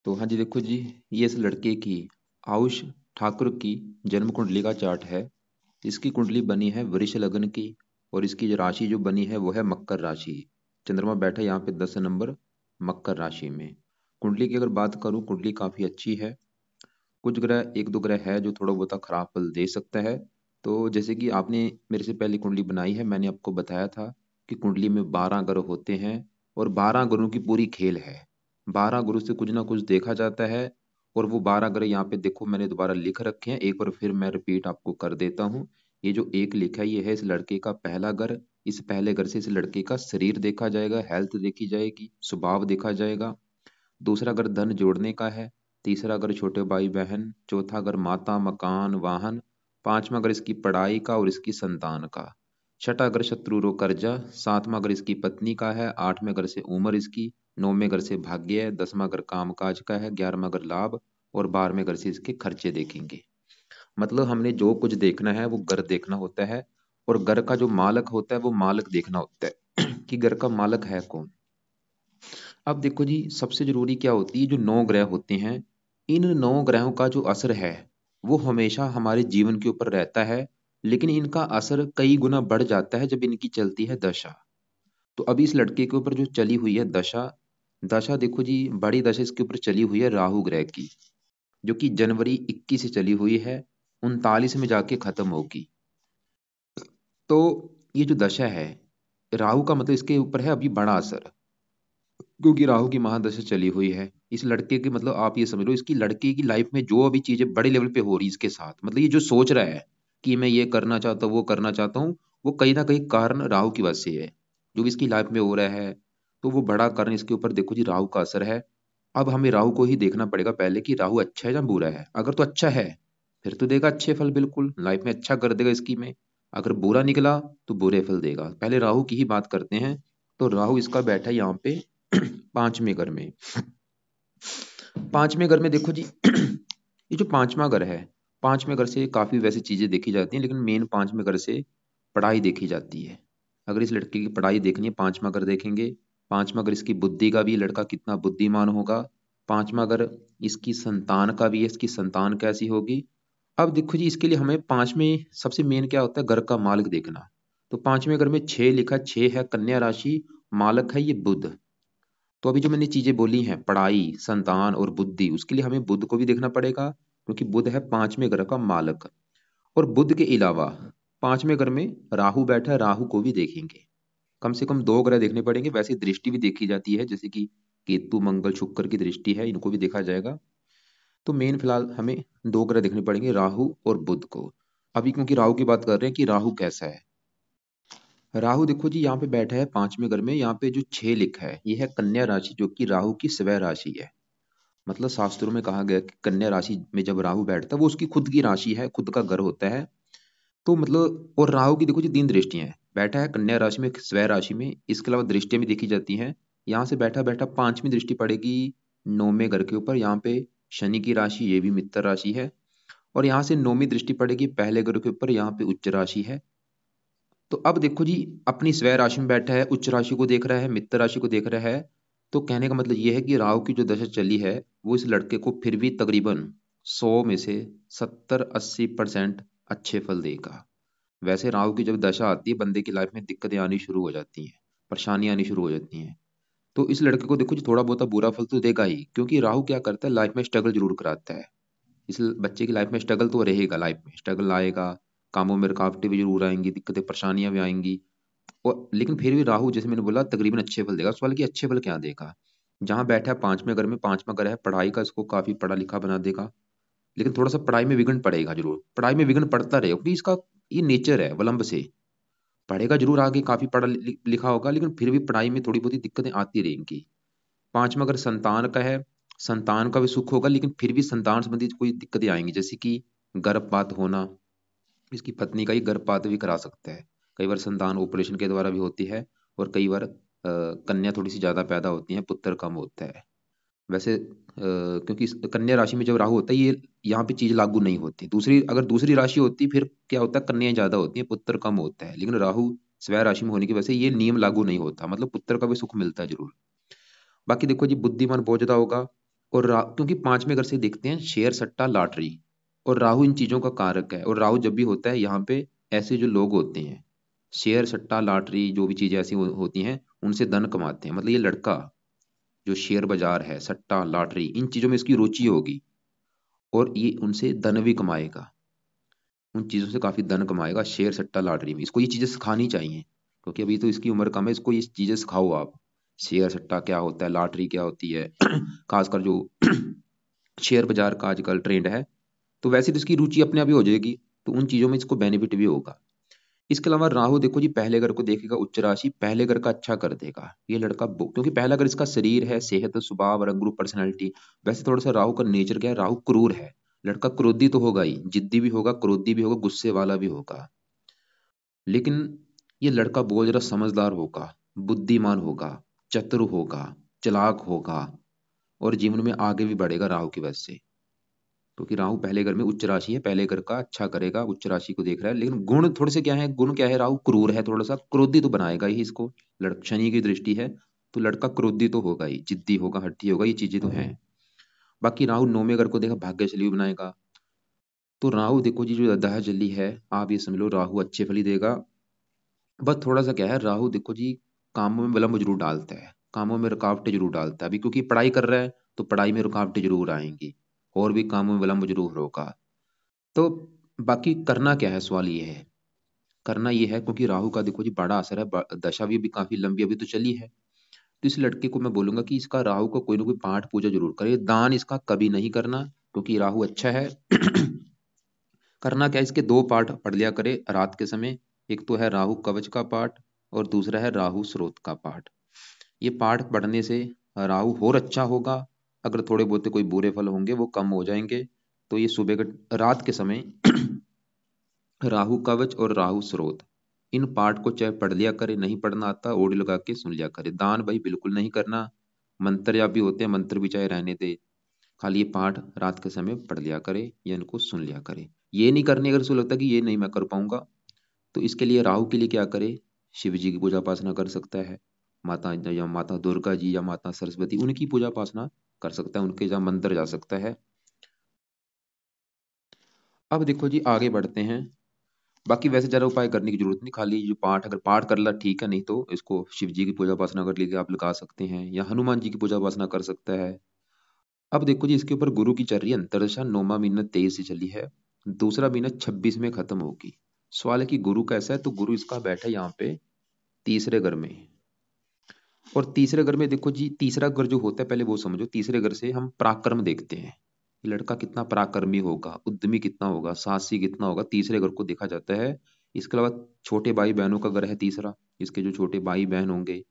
तो हाँ जी, देखो जी, ये इस लड़के की आयुष ठाकुर की जन्म कुंडली का चार्ट है। इसकी कुंडली बनी है वृष लग्न की और इसकी जो राशि जो बनी है वो है मकर राशि। चंद्रमा बैठा है यहाँ पे 10 नंबर मकर राशि में। कुंडली की अगर बात करूँ, कुंडली काफी अच्छी है। कुछ ग्रह, एक दो ग्रह है जो थोड़ा बहुत खराब फल दे सकता है। तो जैसे कि आपने मेरे से पहले कुंडली बनाई है, मैंने आपको बताया था कि कुंडली में 12 ग्रह होते हैं और 12 ग्रहों की पूरी खेल है। 12 ग्रह से कुछ ना कुछ देखा जाता है। और वो 12 ग्रह यहाँ पे देखो मैंने दोबारा लिख रखे हैं, एक बार फिर मैं रिपीट आपको कर देता हूँ। ये जो एक लिखा है ये है इस लड़के का पहला घर। इस पहले घर से इस लड़के का शरीर देखा जाएगा, हेल्थ देखी जाएगी, स्वभाव देखा जाएगा। दूसरा घर धन जोड़ने का है। तीसरा घर छोटे भाई बहन। चौथा घर माता, मकान, वाहन। पांचवा घर इसकी पढ़ाई का और इसकी संतान का। छठा घर शत्रु रो कर्जा। सातवां घर इसकी पत्नी का है। आठवें घर से उम्र इसकी। नौवें घर से भाग्य है। 10वां घर काम काज का है। 11वां घर लाभ। और 12वें घर से इसके खर्चे देखेंगे। मतलब हमने जो कुछ देखना है वो घर देखना होता है। और घर का जो मालक होता है वो मालक देखना होता है कि घर का मालक है कौन। अब देखो जी, सबसे जरूरी क्या होती है, जो 9 ग्रह होते हैं, इन 9 ग्रहों का जो असर है वो हमेशा हमारे जीवन के ऊपर रहता है। लेकिन इनका असर कई गुना बढ़ जाता है जब इनकी चलती है दशा। तो अभी इस लड़के के ऊपर जो चली हुई है दशा, दशा देखो जी, बड़ी दशा इसके ऊपर चली हुई है राहु ग्रह की, जो कि जनवरी 21 से चली हुई है, 39 में जाके खत्म होगी। तो ये जो दशा है, राहु का मतलब इसके ऊपर है अभी बड़ा असर, क्योंकि राहु की महादशा चली हुई है। इस लड़के की मतलब आप ये समझ लो, इसकी लड़के की लाइफ में जो अभी चीजें बड़े लेवल पे हो रही है इसके साथ, मतलब ये जो सोच रहा है कि मैं ये करना चाहता हूँ वो करना चाहता हूँ, वो कहीं ना कहीं कारण राहु की वजह से है जो भी इसकी लाइफ में हो रहा है। तो वो बड़ा कारण इसके ऊपर देखो जी राहु का असर है। अब हमें राहु को ही देखना पड़ेगा पहले कि राहु अच्छा है या बुरा है। अगर तो अच्छा है फिर तो देगा अच्छे फल, बिल्कुल लाइफ में अच्छा कर देगा इसकी में। अगर बुरा निकला तो बुरे फल देगा। पहले राहु की ही बात करते हैं। तो राहु इसका बैठा है यहाँ पे 5वें घर में। 5वें घर में देखो जी ये जो 5वां घर है, 5वें घर से काफी वैसी चीजें देखी जाती हैं, लेकिन मेन 5वें घर से पढ़ाई देखी जाती है। अगर इस लड़के की पढ़ाई देखनी है, 5वां घर देखेंगे। 5वां घर इसकी बुद्धि का भी, लड़का कितना बुद्धिमान होगा। 5वां घर इसकी संतान का भी है, इसकी संतान कैसी होगी। अब देखो जी, इसके लिए हमें 5वें सबसे मेन क्या होता है, घर का मालिक देखना। तो 5वें घर में 6 लिखा, 6 है कन्या राशि, मालक है ये बुध। तो अभी जो मैंने चीजें बोली हैं, पढ़ाई, संतान और बुद्धि, उसके लिए हमें बुध को भी देखना पड़ेगा, क्योंकि बुध है 5वें घर का मालक। और बुध के अलावा 5वें घर में राहु बैठा है, राहु को भी देखेंगे। कम से कम 2 ग्रह देखने पड़ेंगे। वैसे दृष्टि भी देखी जाती है, जैसे कि केतु मंगल शुक्र की दृष्टि है, इनको भी देखा जाएगा। तो मेन फिलहाल हमें 2 ग्रह देखने पड़ेंगे, राहु और बुध को। अभी क्योंकि राहु की बात कर रहे हैं कि राहु कैसा है। राहु देखो जी यहाँ पे बैठा है 5वें घर में। यहाँ पे जो 6 लिखा है ये है कन्या राशि, जो कि राहु की स्वय राशि है। मतलब शास्त्रों में कहा गया कि कन्या राशि में जब राहु बैठता है वो उसकी खुद की राशि है, खुद का घर होता है। तो मतलब, और राहु की देखो जी 3 दृष्टियां हैं। बैठा है कन्या राशि में, स्वय राशि में, इसके अलावा दृष्टियां भी देखी जाती हैं। यहाँ से बैठा बैठा 5वीं दृष्टि पड़ेगी 9वें घर के ऊपर। यहाँ पे शनि की राशि, ये भी मित्र राशि है। और यहाँ से 9वीं दृष्टि पड़ेगी पहले घर के ऊपर, यहाँ पे उच्च राशि है। तो अब देखो जी, अपनी स्वय राशि में बैठा है, उच्च राशि को देख रहा है, मित्र राशि को देख रहा है। तो कहने का मतलब ये है कि राहु की जो दशा चली है वो इस लड़के को फिर भी तकरीबन 100 में से 70-80% अच्छे फल देगा। वैसे राहु की जब दशा आती है बंदे की लाइफ में दिक्कतें आनी शुरू हो जाती हैं, परेशानियां आनी शुरू हो जाती हैं। तो इस लड़के को देखो जी थोड़ा बहुत बुरा फल तो देगा ही, क्योंकि राहु क्या करता है, लाइफ में स्ट्रगल जरूर कराता है। इस बच्चे की लाइफ में स्ट्रगल तो रहेगा, लाइफ में स्ट्रगल आएगा, कामों में रुकावटें भी जरूर आएंगी, दिक्कतें परेशानियां भी आएंगी। और लेकिन फिर भी राहु, जैसे मैंने बोला, तकरीबन अच्छे फल देगा। सवाल कि अच्छे फल क्या देगा। जहां बैठा है 5वें घर में, 5वां घर है पढ़ाई का, इसको काफी पढ़ा लिखा बना देगा। लेकिन थोड़ा सा पढ़ाई में विघ्न पड़ेगा जरूर, पढ़ाई में विघ्न पड़ता रहेगा, क्योंकि इसका ये नेचर है विलंब से। पढ़ेगा जरूर, आगे काफी पढ़ा लिखा होगा, लेकिन फिर भी पढ़ाई में थोड़ी बहुत दिक्कतें आती रहेंगी। 5वां घर संतान का है, संतान का भी सुख होगा, लेकिन फिर भी संतान संबंधी कोई दिक्कतें आएंगी, जैसे कि गर्भपात होना। इसकी पत्नी का ही गर्भपात भी करा सकता है। कई बार संतान ऑपरेशन के द्वारा भी होती है। और कई बार कन्या थोड़ी सी ज्यादा पैदा होती है, पुत्र कम होता है। वैसे क्योंकि कन्या राशि में जब राहु होता है, ये यहाँ पे चीज लागू नहीं होती। दूसरी, अगर दूसरी राशि होती फिर क्या होता है, कन्याएं ज्यादा होती हैं, पुत्र कम होता है। लेकिन राहु स्वय राशि में होने की वजह से ये नियम लागू नहीं होता, मतलब पुत्र का भी सुख मिलता है जरूर। बाकी देखो जी, बुद्धिमान बहुत ज्यादा होगा। और क्योंकि पांचवें घर से देखते हैं शेयर सट्टा लॉटरी, और राहु इन चीजों का कारक है। और राहु जब भी होता है यहाँ पे, ऐसे जो लोग होते हैं शेयर सट्टा लॉटरी जो भी चीजें ऐसी होती हैं उनसे धन कमाते हैं। मतलब ये लड़का जो शेयर बाजार है, सट्टा लॉटरी, इन चीजों में इसकी रुचि होगी और ये उनसे धन भी कमाएगा, उन चीजों से काफी धन कमाएगा शेयर सट्टा लॉटरी में। इसको ये चीजें सिखानी चाहिए क्योंकि अभी तो इसकी उम्र कम है, इसको ये चीजें सिखाओ आप। शेयर सट्टा क्या होता है, लॉटरी क्या होती है, खासकर जो शेयर बाजार का आजकल ट्रेंड है। तो वैसे तो इसकी रुचि अपने आप ही हो जाएगी, तो उन चीजों में इसको बेनिफिट भी होगा। इसके अलावा राहु देखो जी पहले घर को देखेगा, उच्च राशि पहले घर का अच्छा कर देगा ये लड़का, क्योंकि पहला घर इसका शरीर है, सेहत, स्वभाव, रंग रूप, पर्सनैलिटी। वैसे थोड़ा सा राहु का नेचर क्या है, राहु क्रूर है। लड़का क्रोधी तो होगा ही, जिद्दी भी होगा, क्रोधी भी होगा, गुस्से वाला भी होगा, लेकिन ये लड़का बहुत ज्यादा समझदार होगा, बुद्धिमान होगा, चतुर होगा, चालाक होगा, और जीवन में आगे भी बढ़ेगा राहु की वजह से। क्योंकि राहु पहले घर में उच्च राशि है, पहले घर का अच्छा करेगा, उच्च राशि को देख रहा है। लेकिन गुण थोड़े से क्या है, गुण क्या है, राहु क्रूर है, थोड़ा सा क्रोधी तो बनाएगा ही इसको। शनि की दृष्टि है तो लड़का क्रोधी तो होगा ही, जिद्दी होगा, हट्टी होगा, ये चीजें तो हैं। बाकी राहु नौवें घर को देखा, भाग्यशाली भी बनाएगा। तो राहु देखो जी जो दह जली है, आप ये समझ लो राहु अच्छे फल ही देगा। बस थोड़ा सा क्या है, राहु देखो जी कामों में विलंब जरूर डालता है, कामों में रुकावटें जरूर डालता है। अभी क्योंकि पढ़ाई कर रहा है तो पढ़ाई में रुकावटें जरूर आएंगी, और भी कामों में विलंब जरूर होगा। तो बाकी करना क्या है, सवाल ये है, करना ये है क्योंकि राहु का देखो जी बड़ा असर है, दशा भी काफी लंबी अभी तो चली है। तो इस लड़के को मैं बोलूंगा कि इसका राहु का कोई ना कोई पाठ पूजा जरूर करे, दान इसका कभी नहीं करना क्योंकि राहु अच्छा है। करना क्या है, इसके दो पाठ पढ़ लिया करे रात के समय। एक तो है राहु कवच का पाठ, और दूसरा है राहु स्रोत का पाठ। ये पाठ पढ़ने से राहु और अच्छा होगा। अगर थोड़े बहुत कोई बुरे फल होंगे वो कम हो जाएंगे। तो ये सुबह के रात के समय राहु कवच और राहु स्रोत, इन पाठ को चाहे पढ़ लिया करे, नहीं पढ़ना आता ऑडियो लगा के सुन लिया करे। दान भाई बिल्कुल नहीं करना, मंत्र या भी होते हैं, मंत्र भी चाहे रहने दे, खाली ये पाठ रात के समय पढ़ लिया करे या इनको सुन लिया करे। ये नहीं करने, अगर उसको लगता है कि ये नहीं मैं कर पाऊंगा, तो इसके लिए राहु के लिए क्या करे, शिव जी की पूजा उपासना कर सकता है, माता या माता दुर्गा जी या माता सरस्वती उनकी पूजा उपासना कर सकता है, उनके जहाँ मंदिर जा सकता है। अब देखो जी आगे बढ़ते हैं। बाकी वैसे ज्यादा उपाय करने की जरूरत नहीं, खाली जो पाठ अगर पाठ कर ला ठीक है, नहीं तो इसको शिव जी की पूजा उपासना कर लेके आप लगा सकते हैं, या हनुमान जी की पूजा उपासना कर सकता है। अब देखो जी इसके ऊपर गुरु की चल रही है अंतर्दशा, 9वां महीना 23 से चली है, दूसरा महीना 26 में खत्म होगी। सवाल है कि गुरु कैसा है, तो गुरु इसका बैठा है यहाँ पे तीसरे घर में। और तीसरे घर में देखो जी, तीसरा घर जो होता है पहले वो समझो, तीसरे घर से हम पराक्रम देखते हैं, ये लड़का कितना पराक्रमी होगा, उद्यमी कितना होगा, साहसी कितना होगा, तीसरे घर को देखा जाता है। इसके अलावा छोटे भाई बहनों का घर है तीसरा, इसके जो छोटे भाई बहन होंगे,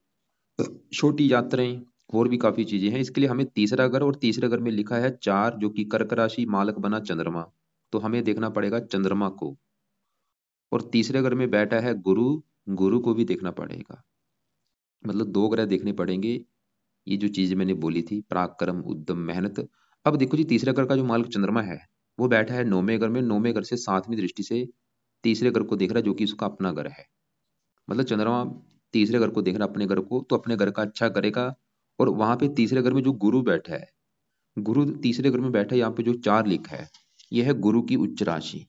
छोटी यात्राएं, और भी काफी चीजें हैं। इसके लिए हमें तीसरा घर, और तीसरे घर में लिखा है 4 जो कि कर्क राशि, मालक बना चंद्रमा, तो हमें देखना पड़ेगा चंद्रमा को। और तीसरे घर में बैठा है गुरु, गुरु को भी देखना पड़ेगा। मतलब दो ग्रह देखने पड़ेंगे। ये जो चीज मैंने बोली थी, पराक्रम, उद्यम, मेहनत। अब देखो जी तीसरे घर का जो मालिक चंद्रमा है वो बैठा है 9वें घर में, 9वें घर से 7वीं दृष्टि से तीसरे घर को देख रहा है जो कि उसका अपना घर है। मतलब चंद्रमा तीसरे घर को देख रहा है अपने घर को, तो अपने घर का अच्छा करेगा। और वहां पे तीसरे घर में जो गुरु बैठा है, गुरु तीसरे घर में बैठा है, यहाँ पे जो 4 लिखा है यह है गुरु की उच्च राशि।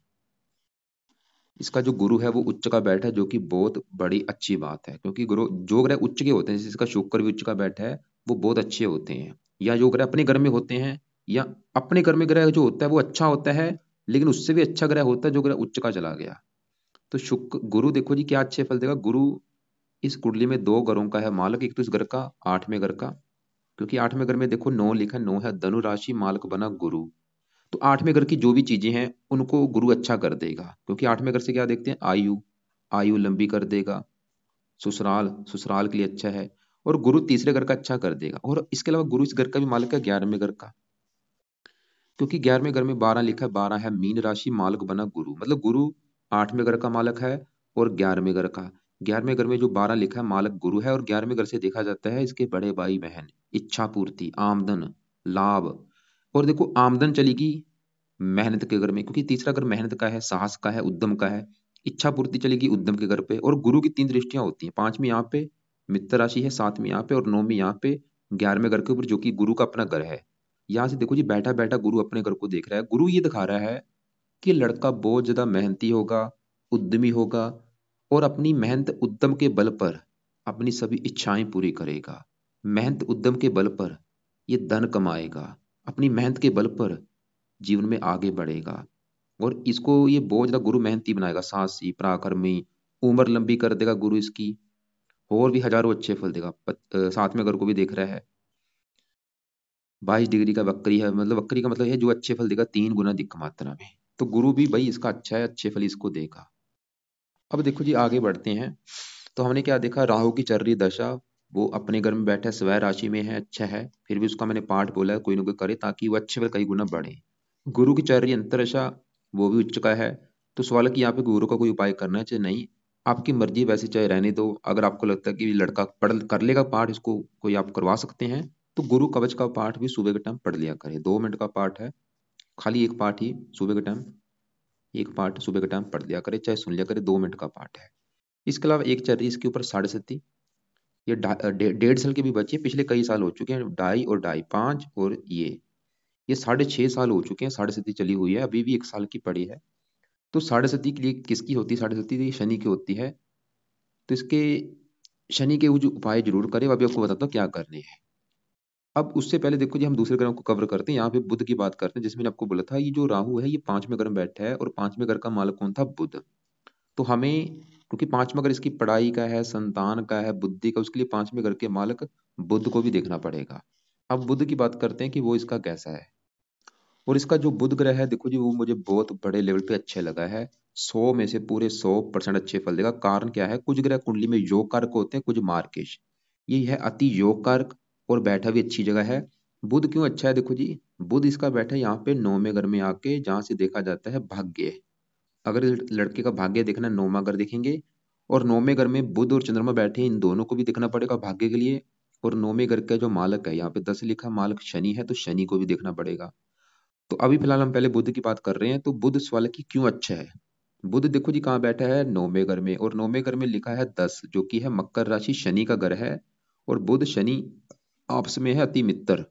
इसका जो गुरु है वो उच्च का बैठा है, जो कि बहुत बड़ी अच्छी बात है, क्योंकि गुरु जो ग्रह उच्च के होते हैं, जैसे इसका शुक्र भी उच्च का बैठा है, वो बहुत अच्छे होते हैं। या जो ग्रह अपने घर में होते हैं, या अपने घर में ग्रह जो होता है वो अच्छा होता है, लेकिन उससे भी अच्छा ग्रह होता है जो ग्रह उच्च का चला गया। तो शुक्र गुरु देखो जी क्या अच्छे फल देगा गुरु। इस कुंडली में 2 घरों का है मालक, एक तो इस घर का 8वें घर का, क्योंकि 8वें घर में देखो 9 लिखा है, 9 है धनु राशि, मालक बना गुरु। तो 8वें घर की जो भी चीजें हैं उनको गुरु अच्छा कर देगा, क्योंकि 8वें घर से क्या देखते हैं, आयु, आयु लंबी कर देगा, ससुराल, ससुराल के लिए अच्छा है। और गुरु तीसरे घर का अच्छा कर देगा। और इसके अलावा गुरु इस घर का भी मालिक है 11वें घर का, क्योंकि 11वें घर में 12 लिखा है, 12 है मीन राशि, मालक बना गुरु। मतलब गुरु 8वें घर का मालक है, और 11वें घर का, 11वें घर में जो 12 लिखा है मालक गुरु है, और 11वें घर से देखा जाता है इसके बड़े भाई बहन, इच्छा पूर्ति, आमदन, लाभ। और देखो आमदन चलेगी मेहनत के घर में, क्योंकि तीसरा घर मेहनत का है, साहस का है, उद्यम का है। इच्छा पूर्ति चलेगी उद्यम के घर पे। और गुरु की 3 दृष्टियां होती हैं, 5वीं यहाँ पे मित्र राशि है, 7वीं यहाँ पे, और 9वीं यहाँ पे 11वें घर के ऊपर जो कि गुरु का अपना घर है। यहाँ से देखो जी, बैठा बैठा गुरु अपने घर को देख रहा है। गुरु ये दिखा रहा है कि लड़का बहुत ज्यादा मेहनती होगा, उद्यमी होगा, और अपनी मेहनत उद्यम के बल पर अपनी सभी इच्छाएं पूरी करेगा। मेहनत उद्यम के बल पर ये धन कमाएगा, अपनी मेहनत के बल पर जीवन में आगे बढ़ेगा। और इसको ये बहुत ज्यादा गुरु मेहनती बनाएगा, साहसी, पराक्रमी, उम्र लंबी कर देगा गुरु इसकी, और भी हजारों अच्छे फल देगा। साथ में अगर को भी देख रहा है, 22 डिग्री का वक्री है, मतलब वक्री का मतलब है जो अच्छे फल देगा 3 गुना अधिक मात्रा में। तो गुरु भी भाई इसका अच्छा है, अच्छे फल इसको देगा। अब देखो जी, आगे बढ़ते हैं। तो हमने क्या देखा, राहु की चल रही दशा, वो अपने घर में बैठा है, स्वय राशि में है, अच्छा है। फिर भी उसका मैंने पाठ बोला है, कोई ना कोई करे ताकि वो अच्छे फल कई गुना बढ़े। गुरु की चल रही अंतरदशा, वो भी उच्च का है। तो सवाल है कि यहाँ पे गुरु का कोई उपाय करना है चाहे नहीं, आपकी मर्जी, वैसे चाहे रहने दो। अगर आपको लगता है कि लड़का पढ़ कर लेगा पाठ, इसको कोई आप करवा सकते हैं, तो गुरु कवच का पाठ भी सुबह के टाइम पढ़ लिया करें। 2 मिनट का पाठ है, खाली एक पाठ ही सुबह के टाइम, एक पाठ सुबह के टाइम पढ़ लिया करे, चाहे सुन लिया करे, 2 मिनट का पाठ है। इसके अलावा एक चल रही है इसके ऊपर साढ़े सती, ये 1.5 साल के भी बच्चे, पिछले कई साल हो चुके हैं, ढाई और ढाई 5, और ये 6.5 साल हो चुके हैं, साढ़े सती चली हुई है, अभी भी 1 साल की पड़ी है। तो साढ़े सती के लिए किसकी होती है, साढ़े सती शनि की होती है। तो इसके शनि के वो जो उपाय जरूर करें, अभी आपको बताता हूँ क्या करने हैं। अब उससे पहले देखो जी, हम दूसरे ग्रहों को कवर करते हैं, यहाँ पे बुध की बात करते हैं। जिसमें मैंने आपको बोला था, ये जो राहु है ये 5वें घर में बैठा है, और 5वें घर का मालक कौन था, बुध। तो हमें, क्योंकि 5वां घर इसकी पढ़ाई का है, संतान का है, बुद्धि का, उसके लिए 5वें घर के मालक बुध को भी देखना पड़ेगा। अब बुध की बात करते हैं कि वो इसका कैसा है। और इसका जो बुध ग्रह है देखो जी, वो मुझे बहुत बड़े लेवल पे अच्छे लगा है। 100 में से पूरे 100% अच्छे फल देगा। कारण क्या है, कुछ ग्रह कुंडली में योग कारक होते हैं, कुछ मार्केश, ये है अति योग कारक, और बैठा भी अच्छी जगह है। बुध क्यों अच्छा है, देखो जी, बुध इसका बैठा है यहाँ पे 9वें घर में आके, जहां से देखा जाता है भाग्य। अगर इस लड़के का भाग्य देखना है, 9वां घर देखेंगे, और 9वें घर में बुध और चंद्रमा बैठे हैं, इन दोनों को भी देखना पड़ेगा भाग्य के लिए। और 9वें घर का जो मालक है, यहाँ पे 10 लिखा, मालक शनि है, तो शनि को भी देखना पड़ेगा। तो अभी फिलहाल हम पहले बुध की बात कर रहे हैं। तो बुध सवाल है कि क्यों अच्छा है। बुध देखो जी कहाँ बैठा है, 9वें घर में, और 9वें घर में लिखा है 10, जो कि है मकर राशि, शनि का घर है। और बुध शनि आपस में है अति मित्र,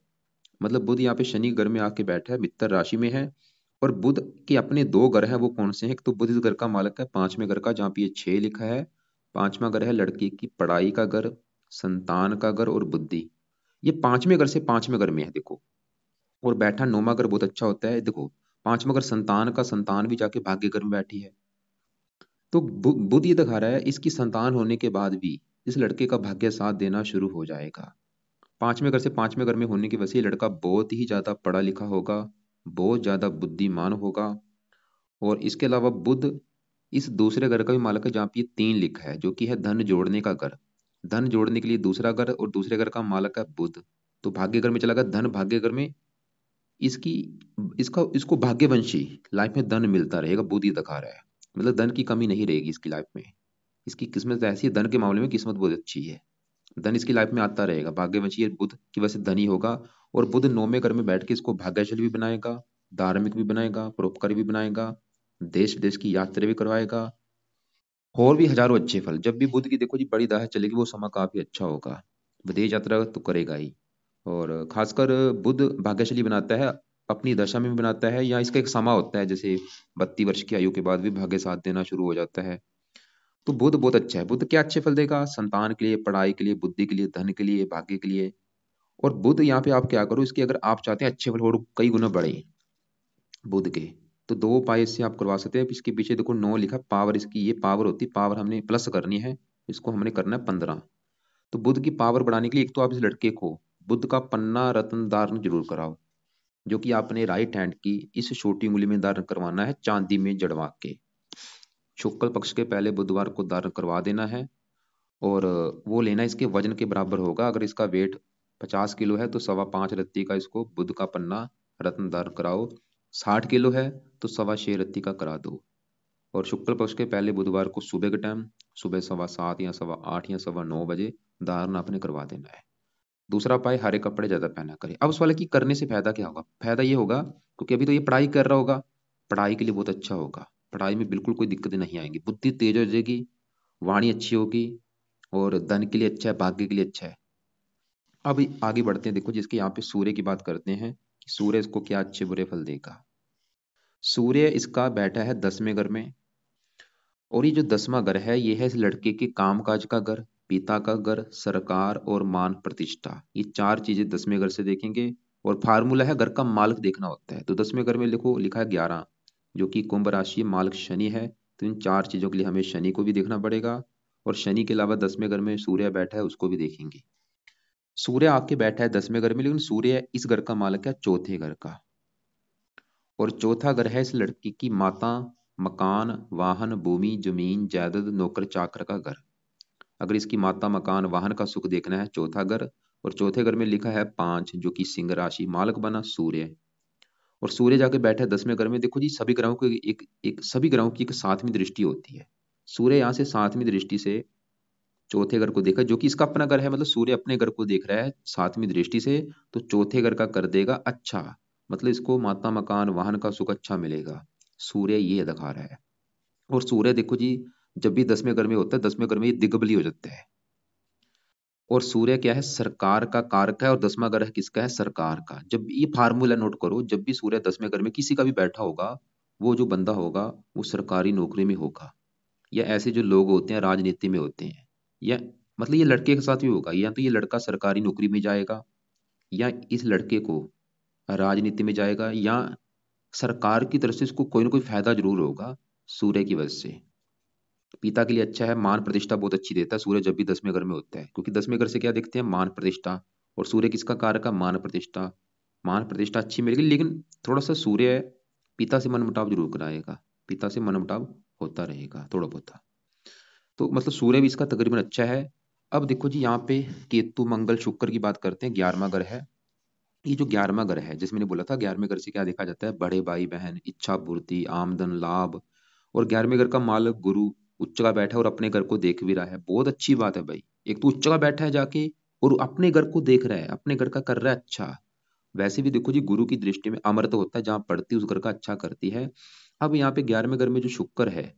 मतलब बुध यहाँ पे शनि घर में आके बैठा है, मित्र राशि में है। और बुध के अपने 2 घर हैं, वो कौन से हैं, एक तो बुध इस घर का मालक है 5वें घर का, जहाँ पे ये 6 लिखा है। 5वां घर है लड़की की पढ़ाई का घर, संतान का घर, और बुद्धि। ये 5वें घर से 5वें घर में है देखो। और बैठा 9वां घर बहुत अच्छा होता है देखो। 5वां घर संतान का, संतान भी जाके भाग्य घर में बैठी है। तो बुध ये दिखा रहा है, इसकी संतान होने के बाद भी इस लड़के का भाग्य साथ देना शुरू हो जाएगा। 5वें घर से 5वें घर में होने की वजह से ये लड़का बहुत ही ज्यादा पढ़ा लिखा होगा, बहुत ज्यादा बुद्धिमान होगा। और इसके अलावा बुध इस दूसरे घर का भी मालक है, जहाँ पे ये 3 लिखा है, जो कि है धन जोड़ने का घर। धन जोड़ने के लिए दूसरा घर, और दूसरे घर का मालक है बुध। तो भाग्य घर में चला गया धन, भाग्य घर में इसकी, इसका इसको भाग्यवंशी लाइफ में धन मिलता रहेगा, बुध ये दिखा रहा है। मतलब धन की कमी नहीं रहेगी इसकी लाइफ में। इसकी किस्मत ऐसी है, धन के मामले में किस्मत बहुत अच्छी है, धन इसकी लाइफ में आता रहेगा। भाग्यवंशी ये बुध की वजह से धनी होगा। और बुध 9वें घर में बैठ के इसको भाग्यशाली भी बनाएगा, धार्मिक भी बनाएगा, परोपकारी भी बनाएगा, देश देश की यात्रा भी करवाएगा, और भी हजारों अच्छे फल। जब भी बुध की देखो जी बड़ी दाह चलेगी, वो समय काफी अच्छा होगा, विदेश यात्रा तो करेगा ही। और खासकर बुध भाग्यशाली बनाता है, अपनी दशा में भी बनाता है, या इसका एक समा होता है, जैसे 32 वर्ष की आयु के बाद भी भाग्य साथ देना शुरू हो जाता है। तो बुध बहुत अच्छा है। बुध क्या अच्छे फल देगा, संतान के लिए, पढ़ाई के लिए, बुद्धि के लिए, धन के लिए, भाग्य के लिए। और बुध यहाँ पे आप क्या करो, इसके अगर आप चाहते हैं अच्छे फल और कई गुना बढ़े बुध के, तो 2 उपाय इससे आप करवा सकते हैं। इसके पीछे देखो 9 लिखा, पावर इसकी ये पावर होती है, पावर हमने प्लस करनी है, इसको हमने करना है 15। तो बुध की पावर बढ़ाने के लिए एक तो आप इस लड़के को बुध का पन्ना रत्न धारण जरूर कराओ, जो कि आपने राइट हैंड की इस छोटी उंगली में धारण करवाना है, चांदी में जड़वा के। शुक्ल पक्ष के पहले बुधवार को धारण करवा देना है। और वो लेना इसके वजन के बराबर होगा। अगर इसका वेट 50 किलो है, तो 5.25 रत्ती का इसको बुध का पन्ना रत्न धारण कराओ। 60 किलो है, तो 6.25 रत्ती का करा दो। और शुक्ल पक्ष के पहले बुधवार को सुबह के टाइम, सुबह 7:15 या 8:15 या 9:15 धारण आपने करवा देना है। दूसरा उपाय, हरे कपड़े ज्यादा पहना करें। अब सवाल है कि करने से फायदा क्या होगा। फायदा ये होगा, क्योंकि अभी तो ये पढ़ाई कर रहा होगा, पढ़ाई के लिए बहुत अच्छा होगा, पढ़ाई में बिल्कुल कोई दिक्कत नहीं आएंगी, बुद्धि तेज हो जाएगी, वाणी अच्छी होगी, और धन के लिए अच्छा है, भाग्य के लिए अच्छा है। अब आगे बढ़ते हैं, देखो जिसके यहाँ पे सूर्य की बात करते हैं। कि सूर्य इसको क्या अच्छे बुरे फल देगा। सूर्य इसका बैठा है 10वें घर में, और ये जो 10वां घर है ये है इस लड़के के कामकाज का घर, पिता का घर, सरकार और मान प्रतिष्ठा। ये चार चीजें 10वें घर से देखेंगे। और फार्मूला है घर का मालिक देखना होता है। तो 10वें घर में लिखो, लिखा है 11, जो कि कुंभ राशि, मालिक शनि है। तो इन चार चीजों के लिए हमें शनि को भी देखना पड़ेगा, और शनि के अलावा 10वें घर में सूर्य बैठा है उसको भी देखेंगे। सूर्य आके बैठा है 10वें घर में, लेकिन सूर्य इस घर का मालिक है चौथे घर का। और चौथा घर है इस लड़की की माता, मकान, वाहन, भूमि, जमीन, जायदाद, नौकर चाकर का घर। अगर इसकी माता, मकान, वाहन का सुख देखना है, चौथा घर। और चौथे घर में लिखा है 5, जो कि सिंह राशि, मालक बना सूर्य। और सूर्य जाके बैठा है 10वें घर में। देखो जी, सभी ग्रहों को एक सभी ग्रहों की एक सातवीं दृष्टि होती है। सूर्य यहाँ से सातवीं दृष्टि से चौथे घर को देखा, जो कि इसका अपना घर है, मतलब सूर्य अपने घर को देख रहा है सातवीं दृष्टि से। तो चौथे घर का कर देगा अच्छा, मतलब इसको माता, मकान, वाहन का सुख अच्छा मिलेगा। सूर्य ये दिखा रहा है। और सूर्य देखो जी, जब भी 10वें घर में होता है, 10वें घर में ये दिग्बली हो जाता है। और सूर्य क्या है, सरकार का कारक है, और 10वां घर है किसका है, सरकार का। जब ये फार्मूला नोट करो, जब भी सूर्य 10वें घर में किसी का भी बैठा होगा, वो जो बंदा होगा वो सरकारी नौकरी में होगा, या ऐसे जो लोग होते हैं राजनीति में होते हैं, या मतलब ये लड़के के साथ भी होगा, या तो ये लड़का सरकारी नौकरी में जाएगा, या इस लड़के को राजनीति में जाएगा, या सरकार की तरफ से इसको कोई ना कोई फायदा जरूर होगा सूर्य की वजह से। पिता के लिए अच्छा है, मान प्रतिष्ठा बहुत अच्छी देता है सूर्य जब भी 10वें घर में होता है, क्योंकि 10वें घर से क्या देखते हैं, मान प्रतिष्ठा। और सूर्य किसका कारक है, मान प्रतिष्ठा। मान प्रतिष्ठा अच्छी मिलेगी, लेकिन थोड़ा सा सूर्य पिता से मनमुटाव जरूर कराएगा, पिता से मनमुटाव होता रहेगा थोड़ा बहुत। तो मतलब सूर्य भी इसका तकरीबन अच्छा है। अब देखो जी, यहाँ पे केतु, मंगल, शुक्र की बात करते हैं, 11वां घर है। ये जो 11वां घर है, जिसमें मैंने बोला था 11वें घर से क्या देखा जाता है, बड़े भाई बहन, इच्छा पूर्ति, आमदन, लाभ। और 11वें घर का मालक गुरु उच्च का बैठा है और अपने घर को देख भी रहा है, बहुत अच्छी बात है भाई। एक तो उच्च का बैठा है जाके, और अपने घर को देख रहा है, अपने घर का कर रहा है अच्छा। वैसे भी देखो जी, गुरु की दृष्टि में अमृत होता है, जहां पड़ती है उस घर का अच्छा करती है। अब यहाँ पे 11वें घर में जो शुक्र है,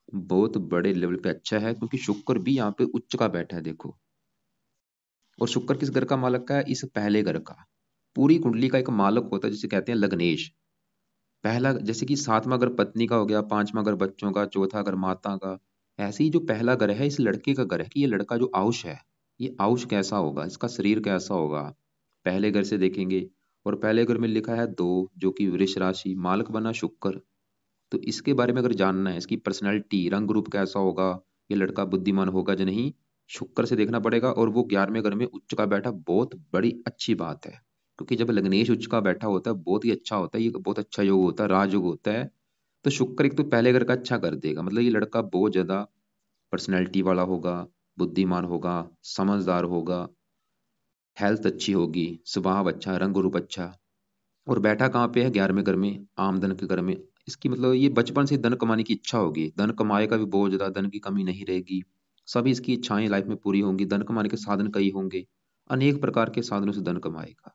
बहुत बड़े लेवल पे अच्छा है, क्योंकि शुक्र भी यहाँ पे उच्च का बैठा है देखो। और शुक्र किस घर का मालक का है, इस पहले घर का। पूरी कुंडली का एक मालक होता है जिसे कहते हैं लग्नेश। पहला, जैसे कि 7वां घर पत्नी का हो गया, 5वां घर बच्चों का, चौथा घर माता का। ऐसे ही जो पहला घर है इस लड़के का घर है, कि ये लड़का जो आयुष है, ये आयुष कैसा होगा, इसका शरीर कैसा होगा, पहले घर से देखेंगे। और पहले घर में लिखा है 2, जो कि वृष राशि, मालक बना शुक्र। तो इसके बारे में अगर जानना है, इसकी पर्सनैलिटी, रंग रूप कैसा होगा, ये लड़का बुद्धिमान होगा या नहीं, शुक्र से देखना पड़ेगा। और वो 11वें घर में उच्च का बैठा, बहुत बड़ी अच्छी बात है। क्योंकि जब लग्नेश उच्च का बैठा होता है बहुत ही अच्छा होता है, ये बहुत अच्छा योग होता है, राजयोग होता है। तो शुक्र एक तो पहले घर का अच्छा कर देगा, मतलब ये लड़का बहुत ज्यादा पर्सनैलिटी वाला होगा, बुद्धिमान होगा, समझदार होगा, हेल्थ अच्छी होगी, स्वभाव अच्छा, रंग रूप अच्छा। और बैठा कहाँ पे है, 11वें घर में, आमदन के घर में। इसकी मतलब ये बचपन से धन कमाने की इच्छा होगी, धन कमाएगा भी बहुत ज्यादा, धन की कमी नहीं रहेगी। सभी इसकी इच्छाएं लाइफ में पूरी होंगी, धन कमाने के साधन कई होंगे, अनेक प्रकार के साधनों से धन कमाएगा।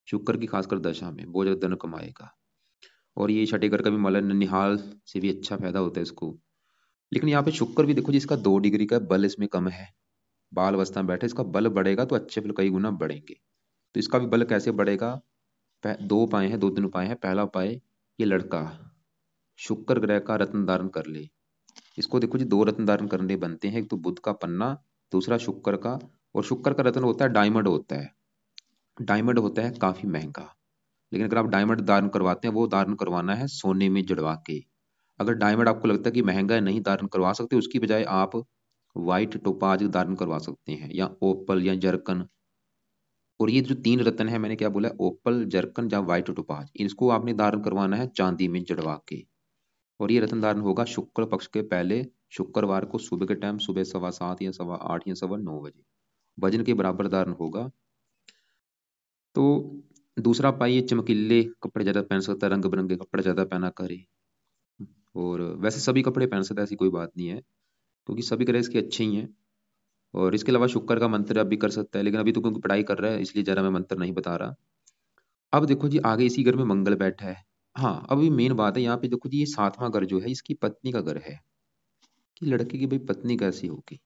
शुक्र की खासकर दशा में बहुत ज्यादा धन कमाएगा। और ये छठे घर का भी मतलब ननिहाल से भी अच्छा फायदा होता है इसको। लेकिन यहाँ पे शुक्र भी देखो जी, इसका 2 डिग्री का बल इसमें कम है, बाल अवस्था में बैठे, इसका बल बढ़ेगा तो अच्छे फल कई गुना बढ़ेंगे। तो इसका भी बल कैसे बढ़ेगा, दो उपाय हैं, 2-3 उपाय हैं। पहला उपाय, ये लड़का शुक्र ग्रह का रत्न धारण कर ले। इसको देखो जी, 2 रत्न धारण करने बनते हैं, एक तो बुध का पन्ना, दूसरा शुक्र का। और शुक्र का रत्न होता है डायमंड होता है। डायमंड होता है काफी महंगा, लेकिन अगर आप डायमंड धारण करवाते हैं, वो धारण करवाना है सोने में जड़वा के। अगर डायमंड आपको लगता है कि महंगा है, नहीं धारण करवा सकते, उसकी बजाय आप व्हाइट टोपाज धारण करवा सकते हैं, या ओपल या जर्कन। और ये जो 3 रत्न है, मैंने क्या बोला, ओपल, जर्कन या व्हाइट टोपाज, इसको आपने धारण करवाना है चांदी में जड़वा के। और ये रत्न धारण होगा शुक्ल पक्ष के पहले शुक्रवार को सुबह के टाइम, सुबह 7:15 या 8:15 या 9:15 वजन के बराबर धारण होगा। तो दूसरा पाई, ये चमकीले कपड़े ज्यादा पहन सकता है, रंग बिरंगे कपड़े ज्यादा पहना करे। और वैसे सभी कपड़े पहन सकता है, ऐसी कोई बात नहीं है, क्योंकि सभी ग्रह इसके अच्छे ही हैं। और इसके अलावा शुक्र का मंत्र अब भी कर सकता है, लेकिन अभी तो क्योंकि पढ़ाई कर रहा है इसलिए जरा मैं मंत्र नहीं बता रहा। अब देखो जी, आगे इसी घर में मंगल बैठा है। हाँ, अभी मेन बात है यहाँ पे, देखो जी, ये 7वां घर जो है इसकी पत्नी का घर है, कि लड़के की भाई पत्नी कैसी होगी।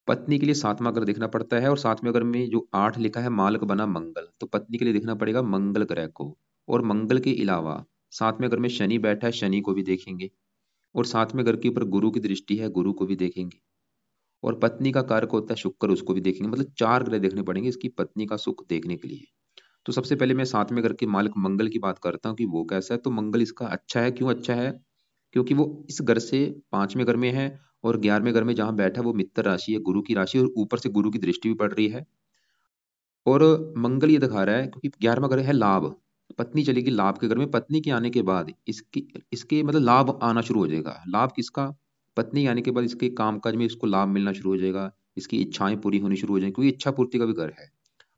पत्नी के लिए सातवां घर देखना पड़ता है, और सातवें घर में जो 8 लिखा है मालक बना मंगल, तो पत्नी के लिए देखना पड़ेगा मंगल ग्रह को। और मंगल के अलावा सातवें घर में शनि बैठा है, शनि को भी देखेंगे। और सातवें घर के ऊपर गुरु की दृष्टि है, गुरु को भी देखेंगे। और पत्नी का कारक होता है शुक्र, उसको भी देखेंगे। मतलब 4 ग्रह देखने पड़ेंगे इसकी पत्नी का सुख देखने के लिए। तो सबसे पहले मैं सातवें घर के मालिक मंगल की बात करता हूँ कि वो कैसा है। तो मंगल इसका अच्छा है। क्यों अच्छा है? क्योंकि वो इस घर से 5वें घर में है, और 11वें घर में जहां बैठा है वो मित्र राशि है, गुरु की राशि, और ऊपर से गुरु की दृष्टि भी पड़ रही है। और मंगल ये दिखा रहा है क्योंकि 11वां घर है लाभ, पत्नी चलेगी लाभ के घर में। पत्नी के आने के बाद इसकी इसके मतलब लाभ आना शुरू हो जाएगा। लाभ किसका? पत्नी के आने के बाद इसके कामकाज में इसको लाभ मिलना शुरू हो जाएगा, इसकी इच्छाएं पूरी होनी शुरू हो जाएंगी, क्योंकि इच्छा पूर्ति का भी घर है।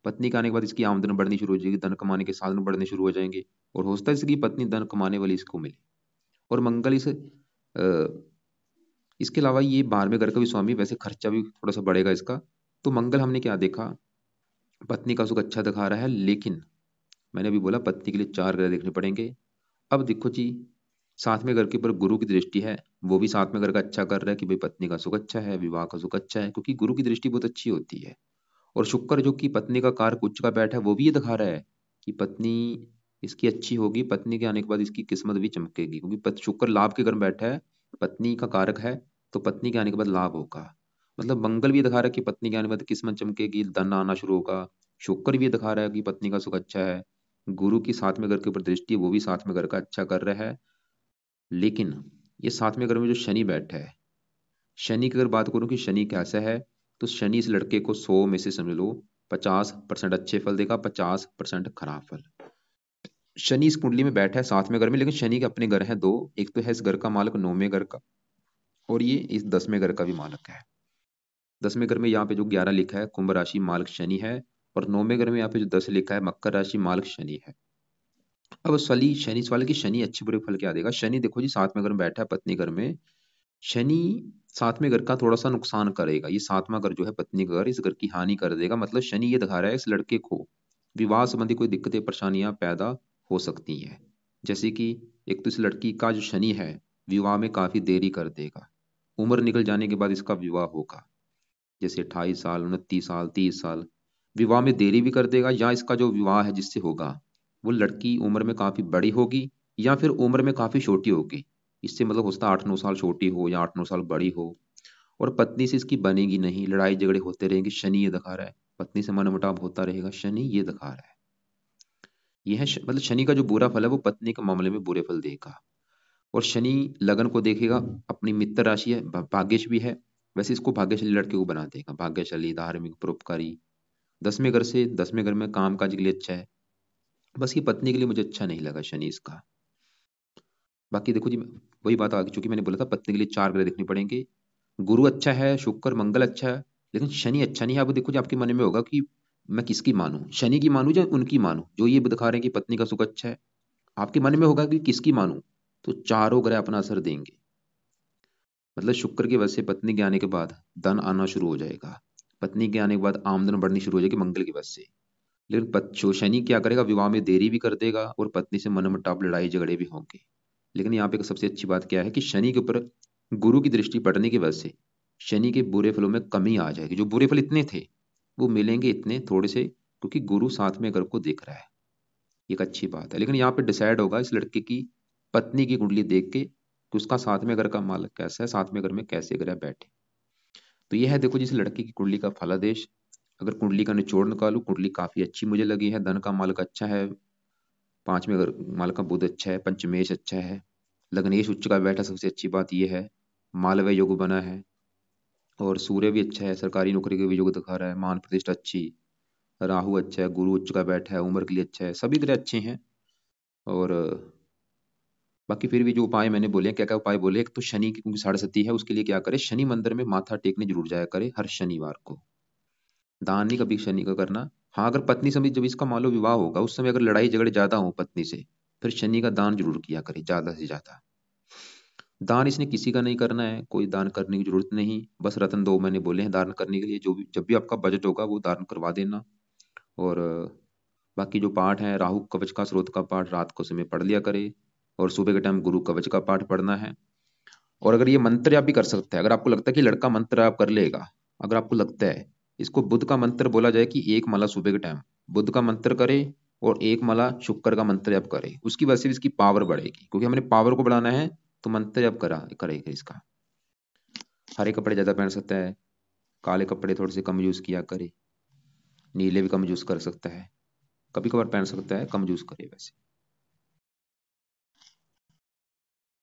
पत्नी के आने के बाद इसकी आमदन बढ़नी शुरू हो जाएगी, धन कमाने के साधन बढ़ने शुरू हो जाएंगे, और हो सकता है इसकी पत्नी धन कमाने वाली इसको मिले। और मंगल इसके अलावा ये 12वें घर का भी स्वामी, वैसे खर्चा भी थोड़ा सा बढ़ेगा इसका। तो मंगल हमने क्या देखा? पत्नी का सुख अच्छा दिखा रहा है, लेकिन मैंने अभी बोला पत्नी के लिए 4 ग्रह देखने पड़ेंगे। अब देखो जी, 7वें घर के ऊपर गुरु की दृष्टि है, वो भी 7वें घर का अच्छा कर रहा है कि भाई पत्नी का सुख अच्छा है, विवाह का सुख अच्छा है, क्योंकि गुरु की दृष्टि बहुत अच्छी होती है। और शुक्र जो कि पत्नी का कारक उच्च का बैठा है, वो भी ये दिखा रहा है कि पत्नी इसकी अच्छी होगी, पत्नी के आने के बाद इसकी किस्मत भी चमकेगी, क्योंकि शुक्र लाभ के घर में बैठा है, पत्नी का कारक है। तो पत्नी के आने के बाद लाभ होगा। मतलब मंगल भी दिखा रहा है कि पत्नी के आने के बाद किस्मत चमकेगी, धन आना शुरू होगा। शुक्र भी दिखा रहा है कि पत्नी का सुख अच्छा है। गुरु की 7वें घर के ऊपर दृष्टि है, वो भी 7वें घर का अच्छा कर रहा है। लेकिन ये 7वें घर में जो शनि बैठा है, शनि की अगर बात करूं कि शनि कैसा है, तो शनि इस लड़के को 100 में से समझ लो 50% अच्छे फल देगा, 50% खराब फल। शनि इस कुंडली में बैठा है 7वें घर में, लेकिन शनि के अपने घर हैं दो। एक तो है इस घर का मालिक 9वें घर का, और ये इस 10वें घर का भी मालिक है। 10वें घर में यहाँ पे जो 11 लिखा है कुंभ राशि मालिक शनि है, और 9वें घर में यहाँ पे जो 10 लिखा है मकर राशि मालिक शनि है। अब शनि सवाल की शनि अच्छे बुरे फल क्या देगा। शनि देखो जी 7वें घर में बैठा है पत्नी घर में। शनि 7वें घर का थोड़ा सा नुकसान करेगा। ये 7वां घर जो है पत्नी का घर, इस घर की हानि कर देगा। मतलब शनि ये दिखा रहा है इस लड़के को विवाह संबंधी कोई दिक्कतें परेशानियां पैदा हो सकती हैं। जैसे कि एक तो इस लड़की का जो शनि है विवाह में काफी देरी कर देगा। उम्र निकल जाने के बाद इसका विवाह होगा, जैसे 28 साल, 29 साल, 30 साल, विवाह में देरी भी कर देगा। या इसका जो विवाह है जिससे होगा वो लड़की उम्र में काफी बड़ी होगी, या फिर उम्र में काफी छोटी होगी। इससे मतलब हो सकता है 8-9 साल छोटी हो या 8-9 साल बड़ी हो। और पत्नी से इसकी बनेगी नहीं, लड़ाई झगड़े होते रहेंगे। शनि ये दिखा रहा है पत्नी से मनमुटाव होता रहेगा, शनि ये दिखा रहा है। यह है मतलब शनि का जो बुरा फल है वो पत्नी के मामले में बुरे फल देगा। और शनि लगन को देखेगा, अपनी मित्र राशि है, भाग्यश भी है। वैसे इसको भाग्यशाली लड़के को बना देगा, भाग्यशाली, धार्मिक, परोपकारी। 10वें घर में काम काज के लिए अच्छा है। बस ये पत्नी के लिए मुझे अच्छा नहीं लगा शनि इसका। बाकी देखो जी, वही बात आ गई, चूंकि मैंने बोला था पत्नी के लिए 4 ग्रह देखने पड़ेंगे। गुरु अच्छा है, शुक्र मंगल अच्छा है, लेकिन शनि अच्छा नहीं है। अब देखो जी आपके मन में होगा कि मैं किसकी मानूं, शनि की मानूं या उनकी मानूं जो ये दिखा रहे हैं कि पत्नी का सुख अच्छा है। आपके मन में होगा कि किसकी मानूं। तो चारों ग्रह अपना असर देंगे। मतलब शुक्र की वजह से पत्नी के आने के बाद धन आना शुरू हो जाएगा, पत्नी के आने के बाद आमदन बढ़नी शुरू हो जाएगी मंगल की वजह से। लेकिन जो शनि क्या करेगा, विवाह में देरी भी कर देगा, और पत्नी से मनमुटाव, लड़ाई झगड़े भी होंगे। लेकिन यहाँ पे सबसे अच्छी बात क्या है कि शनि के ऊपर गुरु की दृष्टि पड़ने की वजह से शनि के बुरे फलों में कमी आ जाएगी। जो बुरे फल इतने थे वो मिलेंगे इतने थोड़े से, क्योंकि गुरु 7वें घर को देख रहा है। एक अच्छी बात है। लेकिन यहाँ पे डिसाइड होगा इस लड़के की पत्नी की कुंडली देख के कि उसका 7वें घर का मालक कैसा है, 7वें घर में कैसे ग्रह बैठे। तो यह है देखो जिस लड़के की कुंडली का फलादेश। अगर कुंडली का निचोड़ निकालू, कुंडली काफी अच्छी मुझे लगी है। धन का मालक अच्छा है, 5वें घर मालक का बुध अच्छा है, पंचमेश अच्छा है, लग्नेश उच्च का बैठा, सबसे अच्छी बात यह है। मालव्य योग बना है, और सूर्य भी अच्छा है, सरकारी नौकरी के भी योग दिखा रहा है, मान प्रतिष्ठा अच्छी। राहु अच्छा है, गुरु उच्च का बैठा है, उम्र के लिए अच्छा है, सभी ग्रह अच्छे हैं। और बाकी फिर भी जो उपाय मैंने बोले, क्या क्या उपाय बोले, एक तो शनि की क्योंकि 7.5 है, उसके लिए क्या करे, शनि मंदिर में माथा टेकने जरूर जाया करे हर शनिवार को। दान नहीं कभी शनि का करना। हाँ अगर पत्नी समेत जब इसका मान लो विवाह होगा उस समय अगर लड़ाई झगड़े ज्यादा हो पत्नी से, फिर शनि का दान जरूर किया करे ज्यादा से ज्यादा। दान इसने किसी का नहीं करना है, कोई दान करने की जरूरत नहीं। बस रत्न दो मैंने बोले हैं दान करने के लिए, जो भी जब भी आपका बजट होगा वो दान करवा देना। और बाकी जो पाठ है, राहु कवच का स्रोत का पाठ रात को समय पढ़ लिया करे, और सुबह के टाइम गुरु कवच का पाठ पढ़ना है। और अगर ये मंत्र आप भी कर सकते हैं, अगर आपको लगता है कि लड़का मंत्र आप कर लेगा, अगर आपको लगता है इसको बुध का मंत्र बोला जाए कि एक माला सुबह के टाइम बुध का मंत्र करे और एक माला शुक्र का मंत्र जप करे, उसकी वजह से भी इसकी पावर बढ़ेगी, क्योंकि हमने पावर को बढ़ाना है तो मंत्र जप करेगा इसका। हरे कपड़े ज्यादा पहन सकता है, काले कपड़े थोड़े से कम यूज किया करे, नीले भी कम यूज कर सकता है, कभी कभार पहन सकता है, कम यूज करे वैसे।